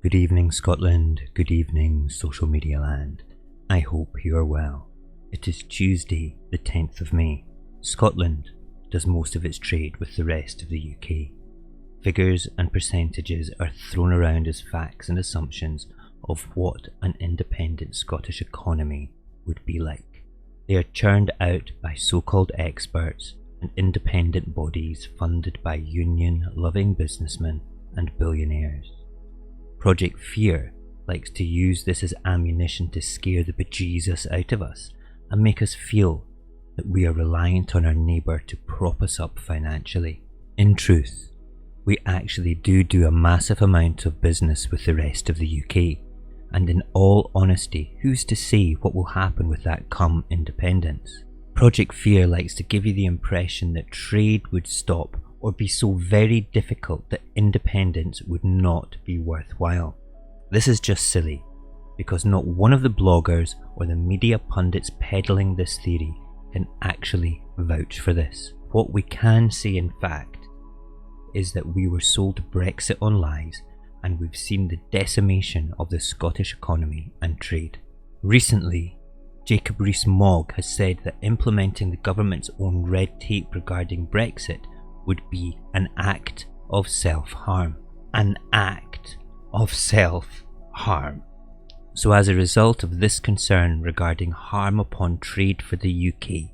Good evening, Scotland. Good evening, social media land. I hope you are well. It is Tuesday, the 10th of May. Scotland does most of its trade with the rest of the UK. Figures and percentages are thrown around as facts and assumptions of what an independent Scottish economy would be like. They are churned out by so-called experts and independent bodies funded by union-loving businessmen and billionaires. Project Fear likes to use this as ammunition to scare the bejesus out of us and make us feel that we are reliant on our neighbour to prop us up financially. In truth, we actually do a massive amount of business with the rest of the UK, and in all honesty, who's to say what will happen with that come independence? Project Fear likes to give you the impression that trade would stop or be so very difficult that independence would not be worthwhile. This is just silly, because not one of the bloggers or the media pundits peddling this theory can actually vouch for this. What we can say in fact is that we were sold Brexit on lies, and we've seen the decimation of the Scottish economy and trade. Recently, Jacob Rees-Mogg has said that implementing the government's own red tape regarding Brexit would be an act of self-harm. An act of self-harm. So as a result of this concern regarding harm upon trade for the UK,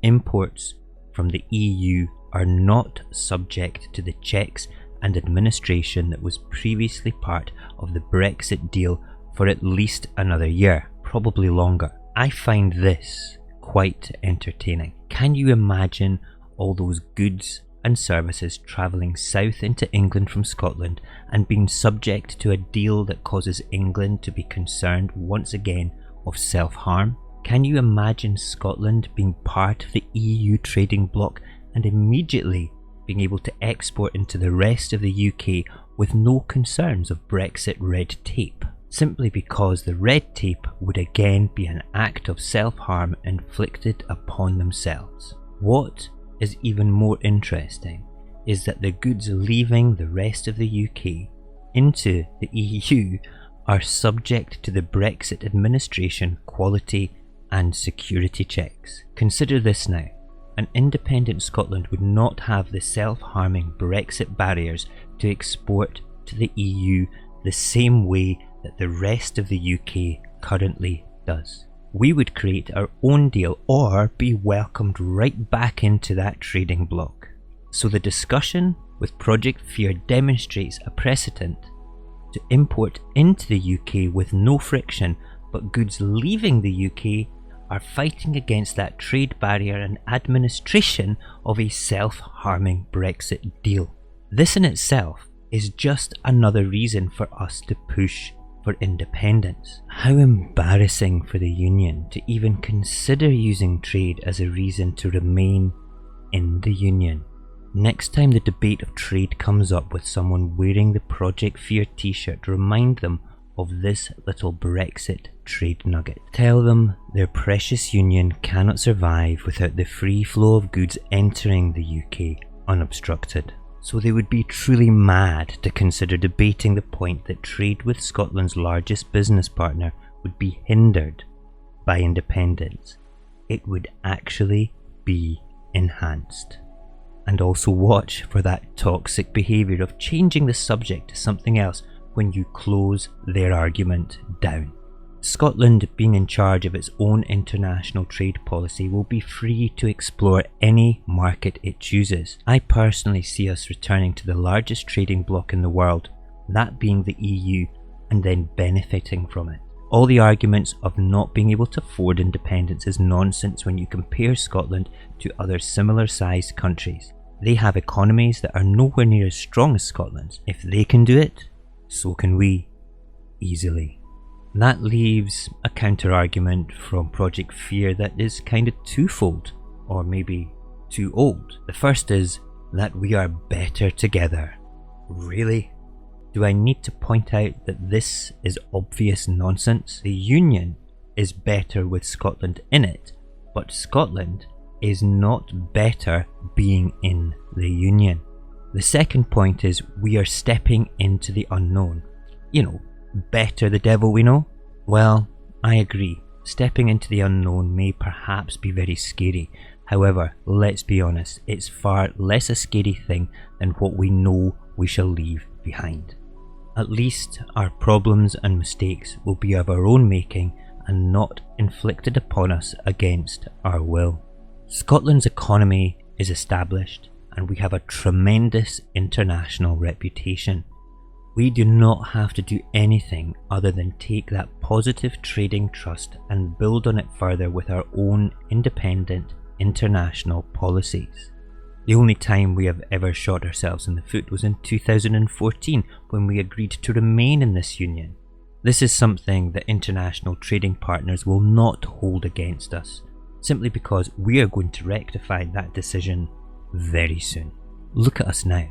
imports from the EU are not subject to the checks and administration that was previously part of the Brexit deal for at least another year, probably longer. I find this quite entertaining. Can you imagine all those goods and services travelling south into England from Scotland and being subject to a deal that causes England to be concerned once again of self-harm? Can you imagine Scotland being part of the EU trading bloc and immediately being able to export into the rest of the UK with no concerns of Brexit red tape? Simply because the red tape would again be an act of self-harm inflicted upon themselves. What is even more interesting is that the goods leaving the rest of the UK into the EU are subject to the Brexit administration quality and security checks. Consider this now. An independent Scotland would not have the self-harming Brexit barriers to export to the EU the same way that the rest of the UK currently does. We would create our own deal or be welcomed right back into that trading bloc. So the discussion with Project Fear demonstrates a precedent to import into the UK with no friction, but goods leaving the UK are fighting against that trade barrier and administration of a self-harming Brexit deal. This in itself is just another reason for us to push for independence. How embarrassing for the Union to even consider using trade as a reason to remain in the Union. Next time the debate of trade comes up with someone wearing the Project Fear t-shirt, remind them of this little Brexit trade nugget. Tell them their precious Union cannot survive without the free flow of goods entering the UK unobstructed. So they would be truly mad to consider debating the point that trade with Scotland's largest business partner would be hindered by independence. It would actually be enhanced. And also watch for that toxic behaviour of changing the subject to something else when you close their argument down. Scotland, being in charge of its own international trade policy, will be free to explore any market it chooses. I personally see us returning to the largest trading bloc in the world, that being the EU, and then benefiting from it. All the arguments of not being able to afford independence is nonsense when you compare Scotland to other similar sized countries. They have economies that are nowhere near as strong as Scotland's. If they can do it, so can we, easily. That leaves a counter-argument from Project Fear that is kind of twofold, or maybe too old. The first is that we are better together. Really? Do I need to point out that this is obvious nonsense? The Union is better with Scotland in it, but Scotland is not better being in the Union. The second point is we are stepping into the unknown. better the devil we know? Well, I agree. Stepping into the unknown may perhaps be very scary. However, let's be honest, it's far less a scary thing than what we know we shall leave behind. At least our problems and mistakes will be of our own making and not inflicted upon us against our will. Scotland's economy is established and we have a tremendous international reputation. We do not have to do anything other than take that positive trading trust and build on it further with our own independent international policies. The only time we have ever shot ourselves in the foot was in 2014 when we agreed to remain in this union. This is something that international trading partners will not hold against us, simply because we are going to rectify that decision very soon. Look at us now.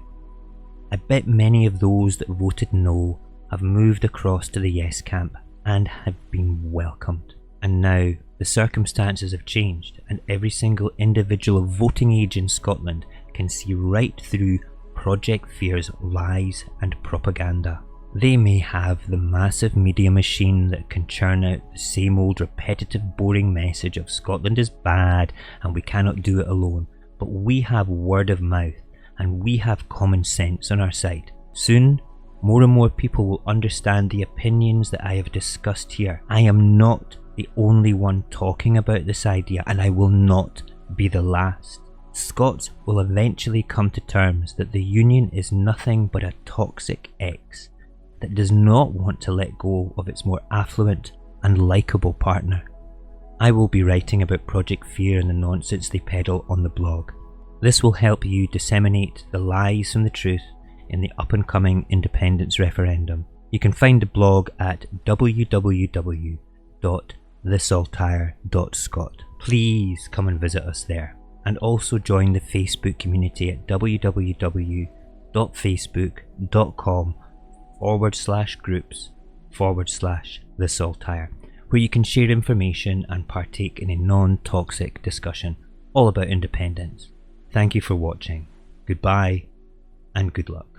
I bet many of those that voted no have moved across to the yes camp and have been welcomed. And now the circumstances have changed and every single individual of voting age in Scotland can see right through Project Fear's lies and propaganda. They may have the massive media machine that can churn out the same old repetitive boring message of Scotland is bad and we cannot do it alone, but we have word of mouth and we have common sense on our side. Soon, more and more people will understand the opinions that I have discussed here. I am not the only one talking about this idea and I will not be the last. Scots will eventually come to terms that the Union is nothing but a toxic ex that does not want to let go of its more affluent and likeable partner. I will be writing about Project Fear and the nonsense they peddle on the blog. This will help you disseminate the lies from the truth in the up-and-coming independence referendum. You can find the blog at www.thesaltire.scot. Please come and visit us there. And also join the Facebook community at www.facebook.com/groups/thesaltire, where you can share information and partake in a non-toxic discussion all about independence. Thank you for watching. Goodbye and good luck.